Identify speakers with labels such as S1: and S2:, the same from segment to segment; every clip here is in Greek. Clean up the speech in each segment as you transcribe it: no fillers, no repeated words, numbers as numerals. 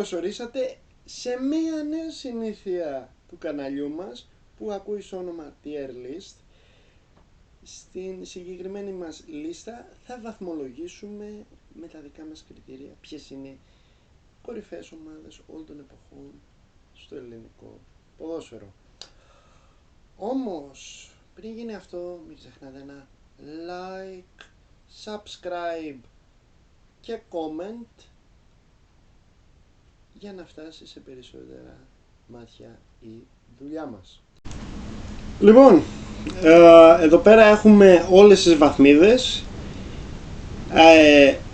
S1: Καλώς ορίσατε σε μία νέα συνήθεια του καναλιού μας που ακούει στο όνομα Tier List. Στην συγκεκριμένη μας λίστα θα βαθμολογήσουμε με τα δικά μας κριτήρια ποιες είναι οι κορυφαίες ομάδες όλων των εποχών στο ελληνικό ποδόσφαιρο. Όμως πριν γίνει αυτό μην ξεχνάτε ένα like, subscribe και comment για να φτάσει σε περισσότερα μάτια η δουλειά μας. Λοιπόν, εδώ πέρα έχουμε όλες τις βαθμίδες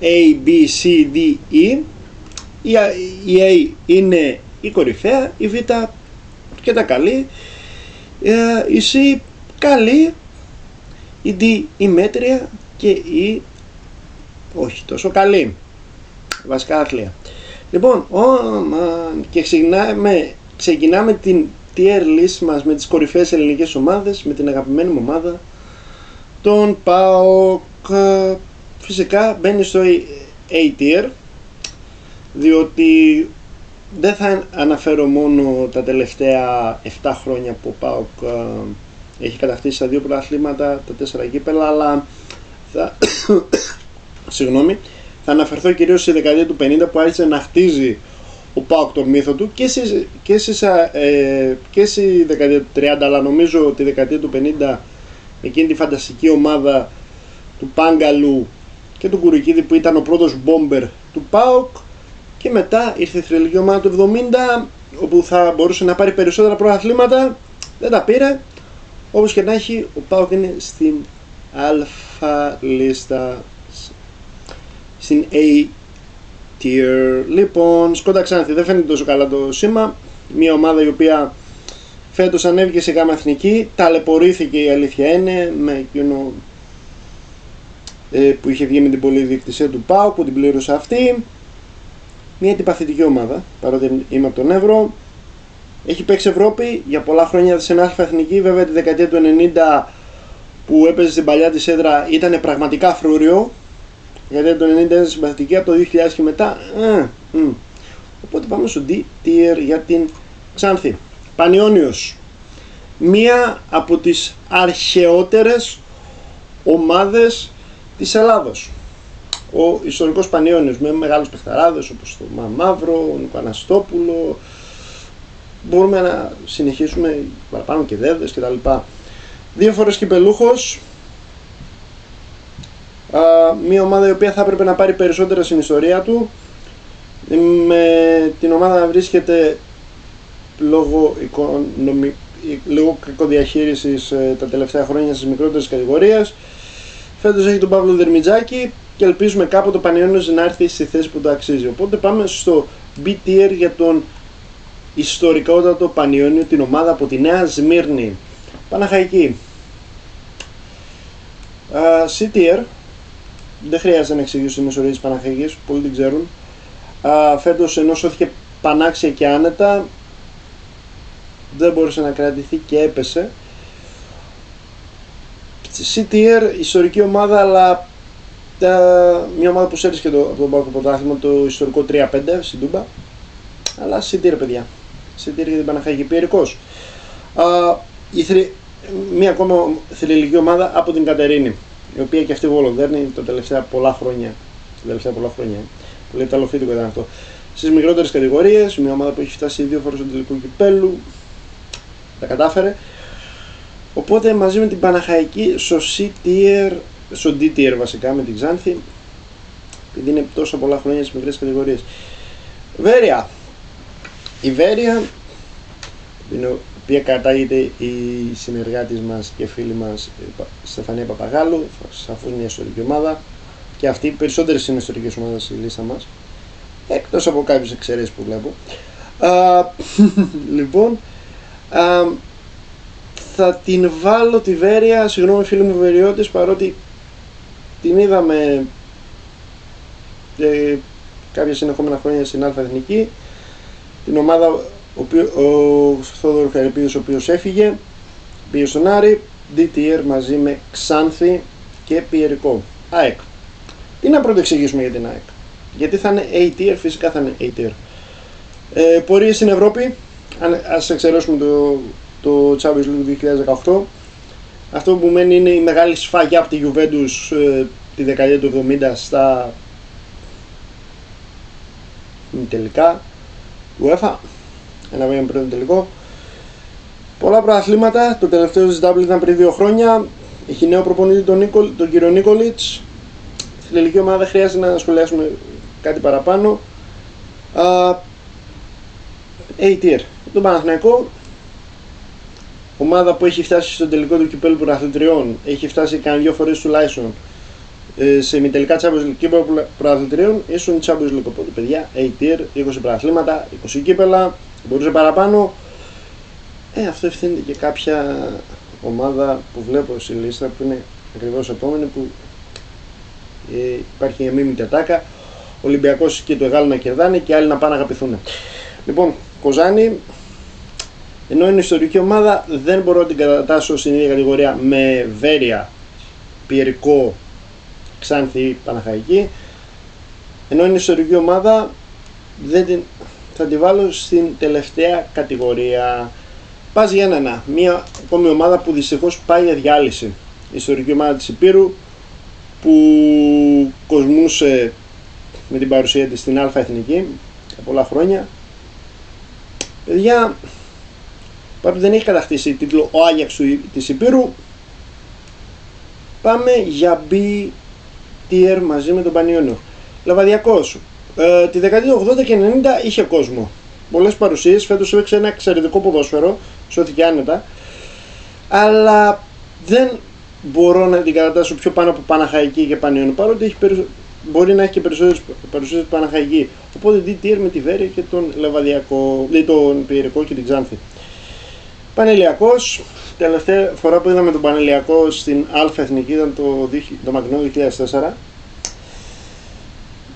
S1: A, B, C, D, E. Η A είναι η κορυφαία, η Β αρκετά καλή, η C καλή, η D η μέτρια και η όχι τόσο καλή, βασικά άθλια. Λοιπόν, και ξεκινάμε την tier list μας με τις κορυφαίες ελληνικές ομάδες, με την αγαπημένη μου ομάδα, τον ΠΑΟΚ. Φυσικά μπαίνει στο A tier, διότι δεν θα αναφέρω μόνο τα τελευταία 7 χρόνια που ο ΠΑΟΚ έχει κατακτήσει τα 2 πρωταθλήματα, τα 4 κύπελλα, αλλά θα αναφερθώ κυρίως στη δεκαετία του 50 που άρχισε να χτίζει ο ΠΑΟΚ τον μύθο του και στη δεκαετία του 30, αλλά νομίζω τη δεκαετία του 50 εκείνη τη φανταστική ομάδα του Πάγκαλου και του Κουρικίδη που ήταν ο πρώτος μπόμπερ του ΠΑΟΚ, και μετά ήρθε η θρυλική ομάδα του 70 όπου θα μπορούσε να πάρει περισσότερα πρωταθλήματα, δεν τα πήρε. Όπως και να έχει, ο ΠΑΟΚ είναι στην αλφα λίστα, στην A tier. Λοιπόν, Σκόντα Ξάνθη, δεν φαίνεται τόσο καλά το σήμα. Μια ομάδα η οποία φέτος ανέβηκε σε γάμα εθνική, ταλαιπωρήθηκε, η αλήθεια είναι, με εκείνο που είχε βγει με την πολυδιοκτησία του ΠΑΟΚ που την πλήρωσε αυτή. Μια αντιπαθητική ομάδα, παρότι είμαι από τον Εύρο. Έχει παίξει Ευρώπη για πολλά χρόνια σε αλφα εθνική. Βέβαια τη δεκαετία του 90 που έπαιζε στην παλιά της έδρα ήταν πραγματικά φρούριο. Γιατί το 90 ήταν συμπαθητική, από το 2000 και μετά. Οπότε πάμε στο D tier για την Ξάνθη. Πανιώνιος. Μία από τις αρχαιότερες ομάδες της Ελλάδος. Ο ιστορικός Πανιώνιος με μεγάλους παιχταράδες όπως το Μαύρο, ο Νίκο Αναστόπουλο. Μπορούμε να συνεχίσουμε παραπάνω και Δέδες κτλ. 2 φορές κυπελούχος. Μια ομάδα η οποία θα έπρεπε να πάρει περισσότερα στην ιστορία του, με την ομάδα να βρίσκεται λόγω κακοδιαχείρισης τα τελευταία χρόνια στις μικρότερες κατηγορίες. Φέτος έχει τον Παύλο Δερμιτζάκη και ελπίζουμε κάποτε το Πανιώνιος να έρθει στη θέση που το αξίζει. Οπότε πάμε στο B tier για τον ιστορικότατο Πανιώνιο, την ομάδα από τη Νέα Σμύρνη. Παναχαϊκή. C tier. Δεν χρειάζεται να εξηγήσω την ιστορία της Παναχαϊκής, πολλοί την ξέρουν. Φέτος, ενώ σώθηκε πανάξια και άνετα, δεν μπόρεσε να κρατηθεί και έπεσε. C tier, ιστορική ομάδα, αλλά μια ομάδα που σέρνησε από τον ΠΑΟΚ πρωτάθλημα, το ιστορικό 3-5 στην Τούμπα. Αλλά C tier, παιδιά. C tier για την Παναχαϊκή. Πιερικός. Μια ακόμα θρυλική ομάδα από την Κατερίνη, η οποία και αυτή βολοδέρνει τα τελευταία πολλά χρόνια. Πολύ ταλοφίτικο ήταν αυτό. Στις μικρότερες κατηγορίες, μια ομάδα που έχει φτάσει 2 φορές στο τελικό κυπέλλου, τα κατάφερε. Οπότε μαζί με την Παναχαϊκή στο C tier, στο D tier βασικά με την Ξάνθη, επειδή είναι τόσα πολλά χρόνια στις μικρές κατηγορίες. Βέρεια. Η Βέρεια, την οποία κατάγεται η συνεργάτης μας και φίλη μας Στεφανία Παπαγάλου, σαφώς μια ιστορική ομάδα, και αυτή οι περισσότερες είναι ιστορικές ομάδες στη λίστα μας, εκτός από κάποιες εξαιρέσεις που βλέπω. Λοιπόν, θα την βάλω τη Βέρεια, συγγνώμη φίλοι μου Βεριώτες, παρότι την είδαμε κάποια συνεχόμενα χρόνια στην αλφα εθνική, την ομάδα ο Θόδωρος Καρυπίδης, ο οποίος έφυγε, πήγε στον Άρη. D tier μαζί με Ξάνθη και Πιερικό. ΑΕΚ. Τι να πρωτοεξηγήσουμε για την ΑΕΚ? Γιατί θα είναι A tier? Φυσικά θα είναι A tier. Πορείες στην Ευρώπη, ας εξαιρέσουμε το Champions League του 2018. Αυτό που μένει είναι η μεγάλη σφαγιά από τη Juventus τη δεκαετία του 70 στα τελικά UEFA, ένα βήμα πριν το τελικό. Πολλά προαθλήματα, το τελευταίο της Double ήταν πριν 2 χρόνια. Έχει νέο προπονητή τον κύριο Νίκολιτς. Στην τελική ομάδα δεν χρειάζεται να σχολιάσουμε κάτι παραπάνω. A-tier. Τον Παναθηναϊκό, ομάδα που έχει φτάσει στο τελικό του κυπέλλου πρωταθλητριών, έχει φτάσει κανένα 2 φορές τουλάχιστον σε ημιτελικά Champions League και πρωταθλητριών, ίσον Champions League. Οπότε παιδιά, A-tier, 20 πρωταθλήματα, 20 κύπελλα, μπορούσε παραπάνω. Αυτό ευθύνεται και κάποια ομάδα που βλέπω στη λίστα που είναι ακριβώς επόμενη, που υπάρχει μια μίμητη ατάκα. Ο Ολυμπιακός και το Εγάλο να κερδάνε και άλλοι να πάνε να αγαπηθούν. Λοιπόν, Κοζάνη, ενώ είναι ιστορική ομάδα, δεν μπορώ να την κατατάσσω στην ίδια κατηγορία με Βέρεια, Πιερικό, Ξάνθη, Παναχαϊκή. Ενώ είναι ιστορική ομάδα, θα τη βάλω στην τελευταία κατηγορία. Πας για ένα, μια ακόμη ομάδα που δυστυχώς πάει για διάλυση. Η ιστορική ομάδα της Υπήρου, που κοσμούσε με την παρουσία της στην Α' Εθνική για πολλά χρόνια. Παιδιά, παρότι δεν έχει κατακτήσει τίτλο ο Άγιαξ της Υπήρου, πάμε για B-tier μαζί με τον Πανιόνιο. Λεβαδιακός, τη δεκαετία του 80 και 90 είχε κόσμο, πολλές παρουσίες, φέτος έπαιξε ένα εξαιρετικό ποδόσφαιρο, σώθηκε άνετα, αλλά δεν μπορώ να την κατατάσσω πιο πάνω από Παναχαϊκή και Πανιόνιο, παρότι μπορεί να έχει και περισσότερες παρουσίες Παναχαϊκή. Οπότε D-tier με τη Βέρεια και τον Λεβαδιακό, τον Πιερικό και την Ξάνθη. Πανελιακός, τελευταία φορά που είδαμε τον Πανελιακό στην Α' Εθνική ήταν το μακρινό 2004.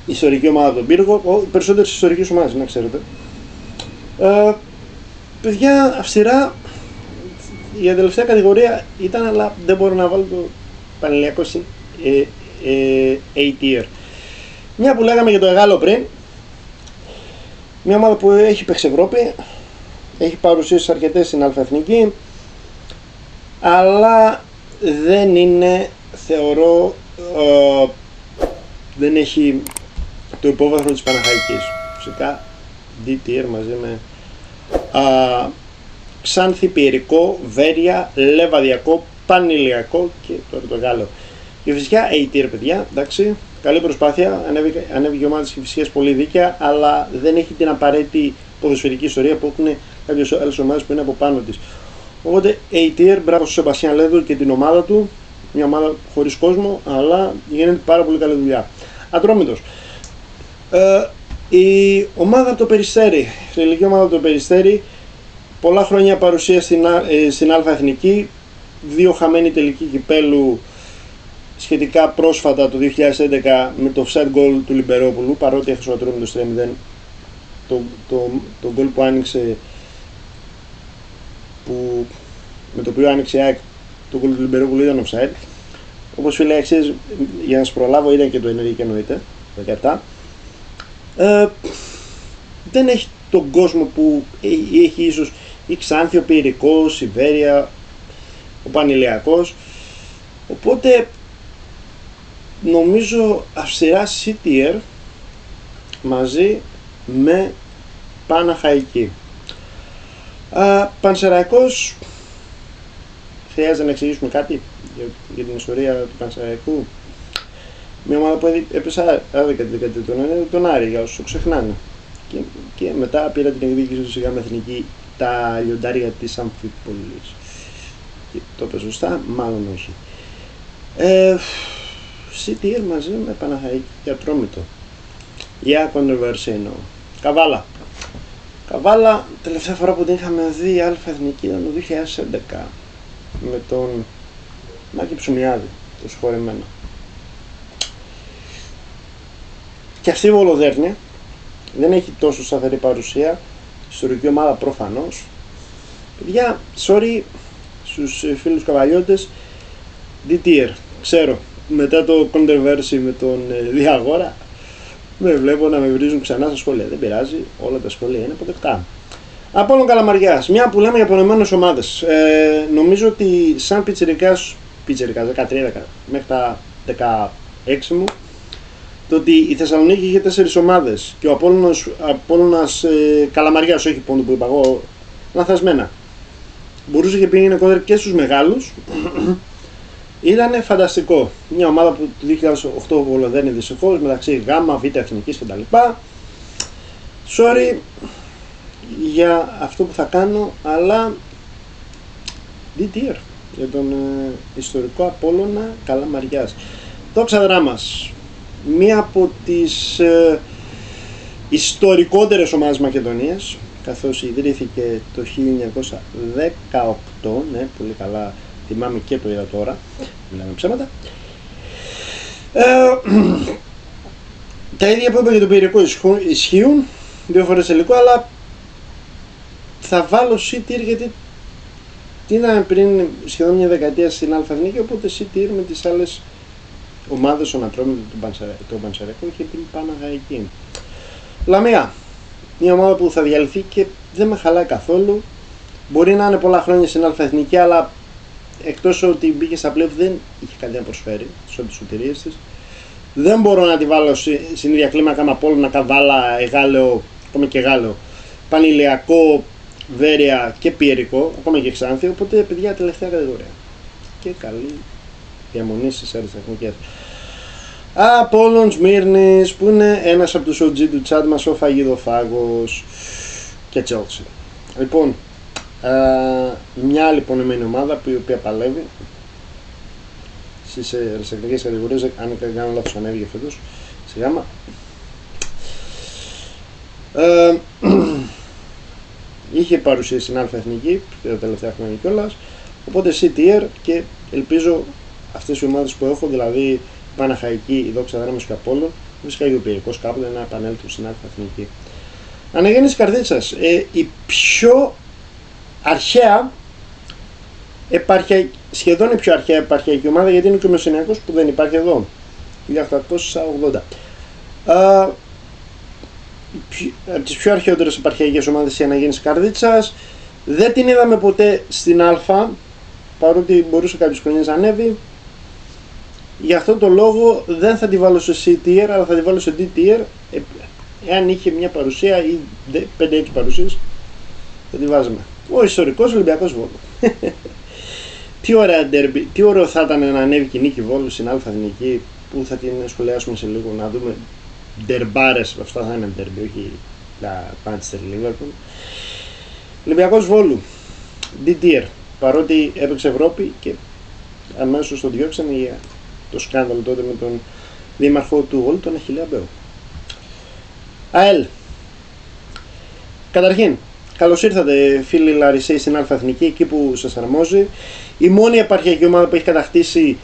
S1: Ιστορική ομάδα από τον Πύργο, περισσότερες ιστορικές ομάδες, να ξέρετε. Παιδιά, αυστηρά, η τελευταία κατηγορία ήταν, αλλά δεν μπορώ να βάλω το Πανελιακό στην A-tier. Μια που λέγαμε για το Εγάλο πριν, μια ομάδα που έχει παίξει Ευρώπη, έχει παρουσίες αρκετές στην Α' Εθνική, αλλά δεν είναι, θεωρώ, δεν έχει το υπόβαθρο της Παναχαϊκής. Φυσικά D-tier μαζί με Ξάνθη, Πιερικό, Βέρεια, Λεβαδιακό, Πανηλιακό και τώρα το Γάλλο. Και φυσικά A-tier, παιδιά, εντάξει, καλή προσπάθεια, ανέβηκε η ομάδα της Κηφισίας πολύ δίκαια, αλλά δεν έχει την απαραίτητη ποδοσφαιρική ιστορία που έχουν κάποιες άλλες ομάδες που είναι από πάνω της. Οπότε A-tier, μπράβο στον Σεμπαστιάν Λέδο και την ομάδα του, μια ομάδα χωρίς κόσμο, αλλά γίνεται πάρα πολύ καλή δουλειά. Ατρόμητος. Η ομάδα από το Περιστέρι, η φιλική ομάδα από το Περιστέρι, πολλά χρόνια παρουσία στην Α' Εθνική, 2 χαμένοι τελική κυπέλου σχετικά πρόσφατα το 2011 με το offside goal του Λιμπερόπουλου, παρότι έχασε ο Ατρόμητος 3-0, το goal που άνοιξε, με το οποίο άνοιξε η ΑΕΚ, το goal του Λιμπερόπουλου ήταν offside. Όπως φίλε αξίζει, για να σας προλάβω, ήταν και το ενεργή εννοείται, 17. Δεν έχει τον κόσμο που έχει ίσως η Ξάνθη, ο Πιερικός, η Βέρεια, ο Πανηλιακός, οπότε νομίζω αυστηρά C-tier μαζί με Παναχαϊκή. Πανσεραϊκός, χρειάζεται να εξηγήσουμε κάτι για την ιστορία του Πανσεραϊκού. Μια ομάδα που έπεσε άδικα τη δεκαετία του 90, τον Άρη, για όσους το ξεχνάνε. Και μετά πήρα την εκδίκηση του σιγά με εθνική τα λιοντάρια της Αμφίπολης. Το είπε σωστά, μάλλον όχι. C-tier μαζί με Παναχαϊκή και Ατρόμητο. Για controversy εννοώ. Καβάλα, τελευταία φορά που την είχαμε δει Α' Εθνική ήταν το 2011 με τον Μάκη Ψουμιάδη, το συγχωρεμένο. Και αυτή η Βολοδέρνη δεν έχει τόσο σταθερή παρουσία, ιστορική ομάδα προφανώς. Παιδιά, sorry στους φίλους καβαλιώτες, D-tier, ξέρω, μετά το controversy με τον Διαγόρα, Με βλέπω να με βρίζουν ξανά στα σχόλια. Δεν πειράζει, όλα τα σχόλια είναι αποδεκτά. Απόλλων Καλαμαριάς, μια που λέμε για απονεμένες ομάδες. Νομίζω ότι σαν πιτσιρικάς 13 μέχρι τα 16 μου, το ότι η Θεσσαλονίκη είχε 4 ομάδες και ο Απόλλωνας Καλαμαριάς, όχι πόντου που είπα εγώ, λανθασμένα, μπορούσε και πήγαινε κόντρα και στους μεγάλους. Ήταν φανταστικό. Μια ομάδα που το 2008 βολοδένει δυστυχώς μεταξύ Γ, Β, Εθνικής κτλ. Sorry για αυτό που θα κάνω, αλλά DTR για τον ιστορικό Απόλλωνα Καλαμαριάς. Δόξα Δράμας, μία από τις ιστορικότερες ομάδες Μακεδονίας, καθώς ιδρύθηκε το 1918, ναι, πολύ καλά θυμάμαι και το είδα τώρα, μιλάμε ψέματα. Τα ίδια που είπα για τον Πυρηνικό ισχύουν, 2 φορές υλικό, αλλά θα βάλω City γιατί ήταν πριν σχεδόν μια δεκαετία στην Αλφα-Εθνική, οπότε City με τις άλλες ομάδες, ο Ατρόμητο, το Πανσεραϊκό και την Παναχαϊκή. Λαμία, μια ομάδα που θα διαλυθεί και δεν με χαλάει καθόλου. Μπορεί να είναι πολλά χρόνια στην Αλφα-Εθνική, αλλά εκτός ότι μπήκε στα πλέον δεν είχε κάτι να προσφέρει στις όλες τις σωτηρίες της. Δεν μπορώ να τη βάλω στην ίδια κλίμακα με Απόλλωνα, Καβάλα, Εγάλεο, ακόμα και Εγάλεο, Πανηλιακό, Βέρεια και Πιερικό, ακόμα και Ξάνθη, οπότε παιδιά τελευταία κατηγορία. Και καλή διαμονή στις άλλες εθνικές. Απόλλων Σμύρνης, που είναι ένας από τους OG του chat μας, ο Φαγιδοφάγος και Chelsea. Λοιπόν, μια άλλη πονεμένη ομάδα που η οποία παλεύει στις εθνικές κατηγορίες, αν δεν κάνω λάθος ανέβηκε φέτος, στη Γάμα. Είχε παρουσία στην Αλφα-Εθνική τα τελευταία χρόνια κιόλας, οπότε C-Tier και ελπίζω αυτές οι ομάδες που έχω, δηλαδή η Παναχαϊκή, η Δόξα Δράμας και ο Απόλλων, φυσικά και ο Πυρηνικός κάποτε να επανέλθουν στην Αλφα-Εθνική. Αναγέννηση Καρδίτσας, η πιο αρχαία σχεδόν η πιο αρχαία επαρχιακή ομάδα, γιατί είναι και ο Μεσσηνιακός που δεν υπάρχει εδώ, 1880. Από τις πιο αρχαιότερες επαρχιακές ομάδες η Αναγέννηση Καρδίτσας. Δεν την είδαμε ποτέ στην Α, παρότι μπορούσε κάποιες χρονιές να ανέβει. Γι' αυτό το λόγο δεν θα τη βάλω σε C-Tier, αλλά θα τη βάλω σε D-Tier. Εάν είχε μια παρουσία ή 5-6 παρουσίες, θα τη βάζουμε. Ο ιστορικός Ολυμπιακός Βόλου. Τι ωραία ντέρμπι, τι ωραίο θα ήταν να ανέβει και η νίκη Βόλου στην Αλφα-Εθνική, που θα την σχολιάσουμε σε λίγο, να δούμε ντερμπάρες, αυτά θα είναι ντέρμπι, όχι τα Manchester Liverpool. Ολυμπιακός Βόλου, D-Tier, παρότι έπαιξε Ευρώπη και αμέσως το διώξανε για το σκάνδαλο τότε με τον δήμαρχο του Βόλου, τον Αχιλλέα Μπέο. ΑΕΛ. Καταρχήν, καλώς ήρθατε φίλοι Λαρισαίοι στην Αλφα-Εθνική, εκεί που σας αρμόζει. Η μόνη επαρχιακή ομάδα που έχει κατακτήσει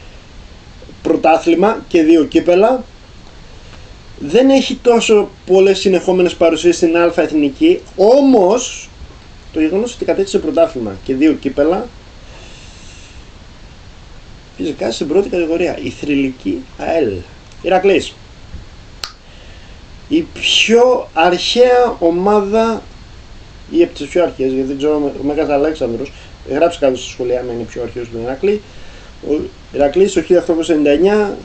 S1: πρωτάθλημα και 2 κύπελα. Δεν έχει τόσο πολλές συνεχόμενες παρουσίες στην Αλφα-Εθνική, όμως το γεγονός ότι κατέκτησε πρωτάθλημα και 2 κύπελα, φυσικά στην πρώτη κατηγορία, η θρυλική ΑΕΛ. Ηρακλής. Η πιο αρχαία ομάδα, ή από τις πιο αρχαίες, γιατί δεν ξέρω, ο Μέγας Αλέξανδρος, γράψε κάτω στα σχολεία με είναι πιο αρχαίος του Ηρακλή. Ο Ηρακλής το 1899,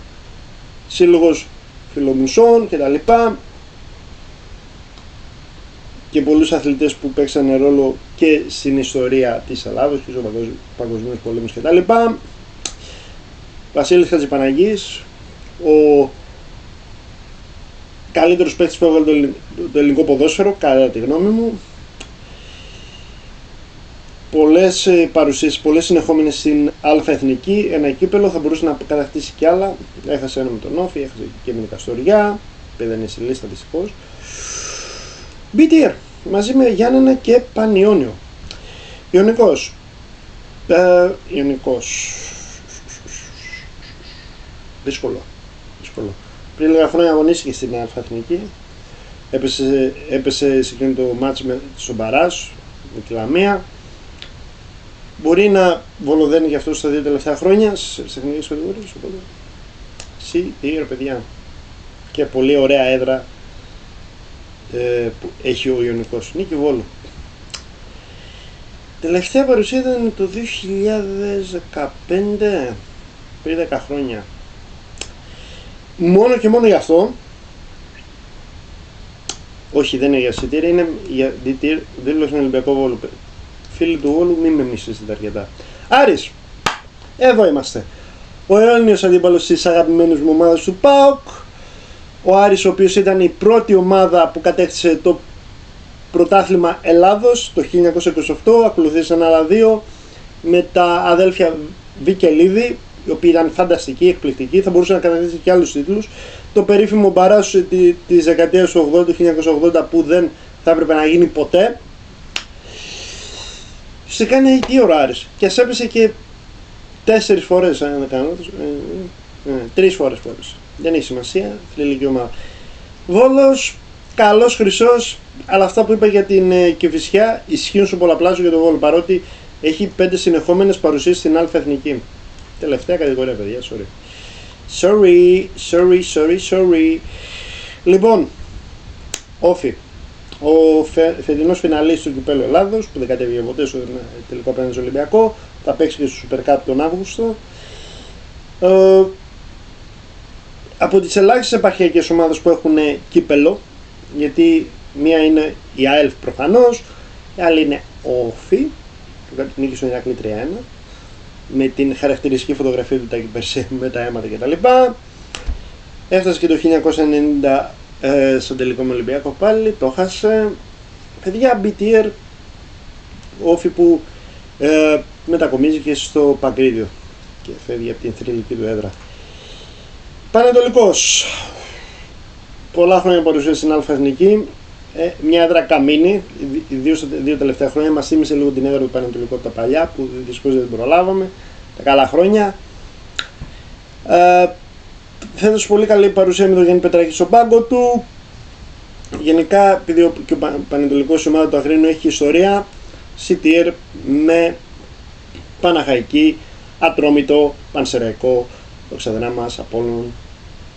S1: σύλλογος φιλομουσών κτλ. Και πολλούς αθλητές που παίξανε ρόλο και στην ιστορία της Ελλάδος και στους παγκοσμίους πολέμους κτλ. Βασίλης Χατζηπαναγής, ο καλύτερος παίκτης που έβγαλε το ελληνικό ποδόσφαιρο, κατά τη γνώμη μου. Πολλές παρουσίες, πολλές συνεχόμενες στην Αλφα-Εθνική, ένα κύπελο, θα μπορούσε να κατακτήσει κι άλλα. Έχασε ένα με τον Όφη, έχασε και με την Καστοριά, δεν είναι στη λίστα δυστυχώς. B-Tier, μαζί με Γιάννενα και Πανιόνιο. Ιωνικός. Δύσκολο. Πριν λίγα χρόνια αγωνίστηκε στην Αλφα-Εθνική. Έπεσε σε εκείνο το μάτς στον Παράς, με τη Λαμία. Μπορεί να βολοδένει και αυτό στα 2 τελευταία χρόνια στις εθνικές κατηγορίες, οπότε C-Tier παιδιά. Και πολύ ωραία έδρα που έχει ο Ιωνικός. Νίκη Βόλου. Τελευταία παρουσία ήταν το 2015, πριν 10 χρόνια. Μόνο και μόνο γι' αυτό. Όχι, δεν είναι για εισιτήρια, είναι για DTR, δήλωσε Ολυμπιακό Βόλου. Φίλοι του Βόλου, μην με μισήσετε αρκετά. Άρης, εδώ είμαστε. Ο αιώνιος αντίπαλος της αγαπημένης μου ομάδας του ΠΑΟΚ. Ο Άρης, ο οποίος ήταν η πρώτη ομάδα που κατέκτησε το πρωτάθλημα Ελλάδος το 1928, ακολουθήσαν άλλα δύο με τα αδέλφια Βικελίδη, οι οποίοι ήταν φανταστικοί, εκπληκτικοί, θα μπορούσε να κατακτήσει και άλλους τίτλους. Το περίφημο μπαράζ της δεκαετίας του 80, του 1980, που δεν θα έπρεπε να γίνει ποτέ. Φυσικά είναι τι ώρα Άρης, και ας έπεσε και 4 φορές, αν δεν κάνω λάθος, 3 φορές που έπεσε. Δεν έχει σημασία, φιλική ομάδα. Βόλος, καλός, χρυσός, αλλά αυτά που είπα για την Κηφισιά ισχύουν στο πολλαπλάσιο για τον Βόλο, παρότι έχει 5 συνεχόμενες παρουσίες στην Α' Εθνική. Τελευταία κατηγορία, παιδιά, sorry. Λοιπόν, Όφη, ο φετινός φιναλίστης του Κυπέλλου Ελλάδος, που δεν κατέβηκε ποτέ στο τελικό απέναντι στο Ολυμπιακό, θα παίξει και στο Super Cup τον Αύγουστο. Από τις ελάχιστες επαρχιακές ομάδες που έχουν κύπελλο, γιατί μία είναι η ΑΕΛ προφανώς, η άλλη είναι ο Όφη, που νίκησε στον Ηρακλή 3-1, με την χαρακτηριστική φωτογραφία του Τάκη Περσέ με τα αίματα κτλ. Έφτασε και το 1990 στον τελικό με Ολυμπιακό πάλι, το χάσε. Παιδιά, BTR, Όφη που μετακομίζει και στο Παγκρίδιο και φεύγει από την θρυλική του έδρα. Πανετολικός, πολλά χρόνια παρουσία στην Α' Εθνική, μια έδρα καμίνη, δύο τελευταία χρόνια. Μας θύμισε λίγο την έδρα του Πανετολικού από τα παλιά, που δυστυχώς δεν προλάβαμε, τα καλά χρόνια. Φέτος πολύ καλή παρουσία με τον Γιάννη Πετράκη στον πάγκο του. Γενικά, επειδή και ο Πανετολικός, η ομάδα του Αγρίνου, έχει ιστορία, CTR με Παναχαϊκή, Ατρόμητο, Πανσεραϊκό, Δοξαδράμας, Απόλλων,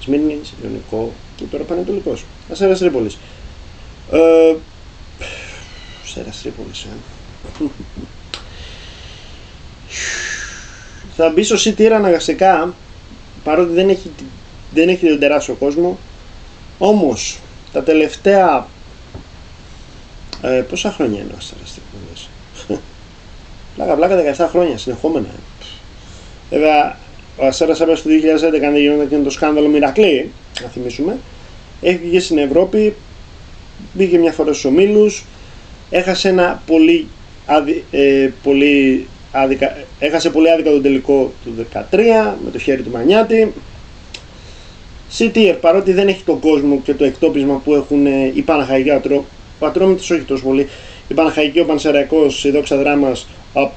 S1: Σμύρνης, Ιωνικό και τώρα Πανετολικός. Αστέρας Τρίπολης. Αστέρας Τρίπολης, Θα μπει στο CTR αναγκαστικά, παρότι δεν έχει τον τεράστιο κόσμο. Όμως, τα τελευταία... πόσα χρόνια είναι ο Αστέρας Τρίπολης? Πλάκα 17 χρόνια συνεχόμενα. Βέβαια, ο Αστέρας έπαιξε το 2011, αν δεν γινόταν και το σκάνδαλο Μηρακλή, να θυμίσουμε. Έχει βγει στην Ευρώπη, μπήκε μια φορά στους ομίλους, έχασε ένα έχασε πολύ άδικα τον τελικό του 2013 με το χέρι του Μανιάτη. CTR, παρότι δεν έχει τον κόσμο και το εκτόπισμα που έχουν οι Παναχαϊκοί, ο Ατρόμητος όχι τόσο πολύ, οι Παναχαϊκοί, ο Πανσεραϊκός, η Δόξα Δράμας, ο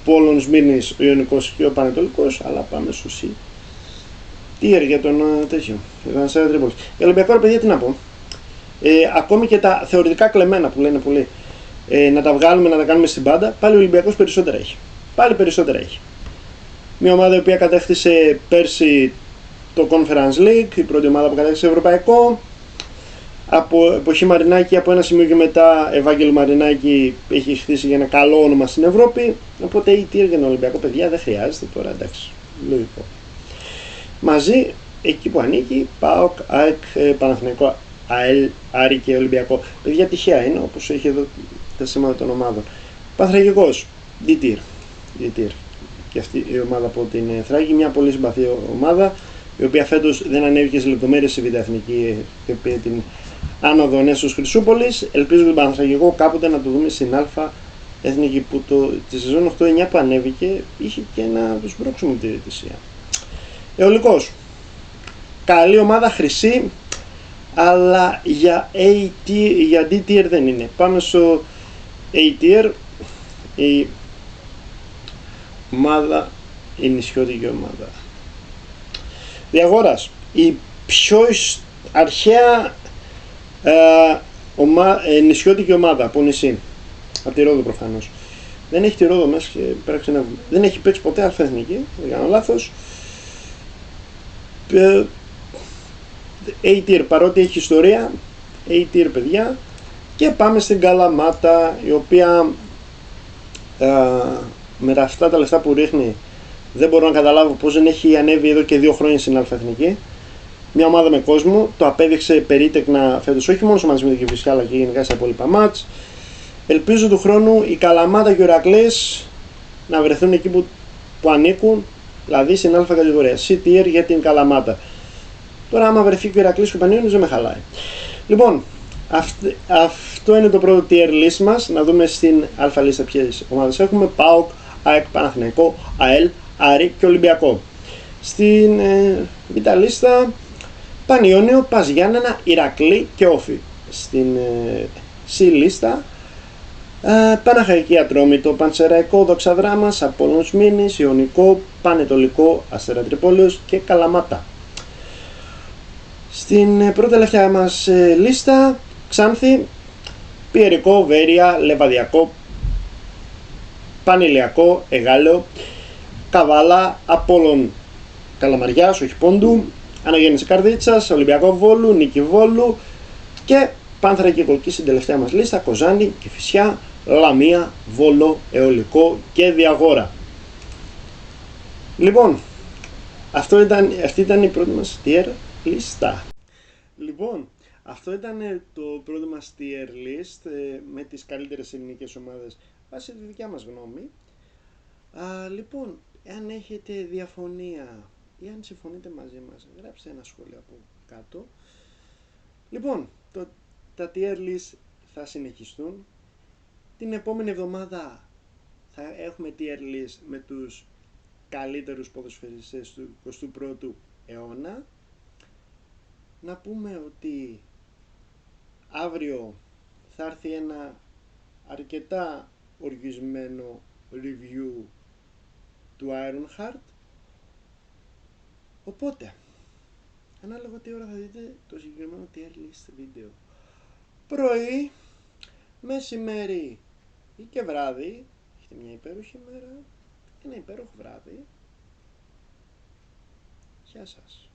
S1: Απόλλων Σμύρνης, ο Ιωνικός και ο Πανετολικός, αλλά πάμε στο CTR για τον τέτοιο, για τον Αστέρα Τρίπολης. Για Ολυμπιακό, ρε παιδιά, τι να πω. Ακόμη και τα θεωρητικά κλεμμένα που λένε πολλοί, να τα βγάλουμε, να τα κάνουμε στην πάντα, πάλι ο Ολυμπιακός περισσότερα έχει. Πάλι περισσότερα έχει. Μια ομάδα η οποία κατέκτησε πέρσι το Conference League, η πρώτη ομάδα που κατέκτησε ευρωπαϊκό. Από εποχή Μαρινάκη, από ένα σημείο και μετά, Ευάγγελο Μαρινάκη έχει χτίσει για ένα καλό όνομα στην Ευρώπη. Οπότε η TIR για τον Ολυμπιακό, παιδιά, δεν χρειάζεται τώρα, εντάξει. Λογικό. Μαζί, εκεί που ανήκει, ΠΑΟΚ, ΑΕΚ, Παναθηναϊκό, ΑΕΛ, Άρη και Ολυμπιακό. Παιδιά, τυχαία είναι, όπως έχει εδώ τα σήματα των ομάδων. Παναθηναϊκός, DTIR. Και αυτή η ομάδα από την Θράκη, μια πολύ συμπαθή ομάδα, η οποία φέτος δεν ανέβηκε σε λεπτομέρειες στη Β' Εθνική και πήρε την άνοδο Νέσος Χρυσούπολης. Ελπίζω τον Παναθηναϊκό κάποτε να το δούμε στην Α' Εθνική, που τη σεζόν 8-9 που ανέβηκε είχε και να τους μπρώξουμε τη διαιτησία. Αιωλικός, καλή ομάδα, χρυσή, αλλά για D-tier δεν είναι. Πάμε στο A-tier. Η ομάδα, η νησιώτικη ομάδα Διαγόρας, η πιο αρχαία νησιώτικη ομάδα από νησί, από τη Ρόδο προφανώς. Δεν έχει τη Ρόδο μέσα και δεν έχει παίξει ποτέ αλφα-εθνική, δεν κάνω λάθος. A-tier, παρότι έχει ιστορία, A-tier παιδιά. Και πάμε στην Καλαμάτα, η οποία με αυτά τα λεφτά που ρίχνει δεν μπορώ να καταλάβω πως δεν έχει ανέβει εδώ και 2 χρόνια στην Αλφα-Εθνική. Μια ομάδα με κόσμο, το απέδειξε περίτεκνα φέτος, όχι μόνο στο μάτς με την Κηφισιά αλλά και γενικά στα υπόλοιπα μάτς. Ελπίζω του χρόνου η Καλαμάτα και ο Ηρακλής να βρεθούν εκεί που ανήκουν, δηλαδή στην Α κατηγορία. C-tier για την Καλαμάτα. Τώρα, άμα βρεθεί και ο Ηρακλής και ο Πανιώνιος, δεν με χαλάει. Λοιπόν, αυτό είναι το πρώτο tier list μας. Να δούμε στην Α λίστα ποιες ομάδες έχουμε. ΠΑΟΚ, ΑΕΚ, Παναθηναϊκό, ΑΕΛ, Άρη και Ολυμπιακό. Στην Β λίστα Πανιώνιο, Πας Γιάννενα, Ηρακλή και Όφη. Στην C λίστα Παναχαϊκή Ατρόμητο, Πανσεραϊκό, Δόξα Δράμας, Απόλλωνος Μήνης, Ιωνικό, Πανετολικό, Αστέρα Τρίπολης και Καλαμάτα. Στην πρώτη τελευταία μας λίστα Ξάνθη, Πιερικό, Βέρεια, Λεβαδιακό, Πανηλιακό, Εγάλεο, Καβάλα, Απόλλων Καλαμαριάς, όχι Πόντου, Αναγέννηση Καρδίτσας, Ολυμπιακό Βόλου, Νίκη Βόλου και Πάνθρα και Κολκή στην τελευταία μας λίστα, Κοζάνη, Κηφισιά, Λαμία, Βόλο, Αιωλικό και Διαγόρα. Λοιπόν, αυτή ήταν η πρώτη μας tier λίστα. Λοιπόν, αυτό ήταν το πρώτο μας tier list με τις καλύτερες ελληνικές ομάδες βάσει τη δικιά μας γνώμη. Λοιπόν, αν έχετε διαφωνία ή αν συμφωνείτε μαζί μας, γράψτε ένα σχόλιο από κάτω. Λοιπόν, τα tier list θα συνεχιστούν. Την επόμενη εβδομάδα θα έχουμε tier list με τους καλύτερους ποδοσφαιριστές του 21ου αιώνα. Να πούμε ότι αύριο θα έρθει ένα αρκετά οργισμένο review του Ironheart. Οπότε, ανάλογα τι ώρα θα δείτε το συγκεκριμένο tier list βίντεο, πρωί, μεσημέρι ή και βράδυ, έχετε μια υπέροχη μέρα, ένα υπέροχο βράδυ. Γεια σας.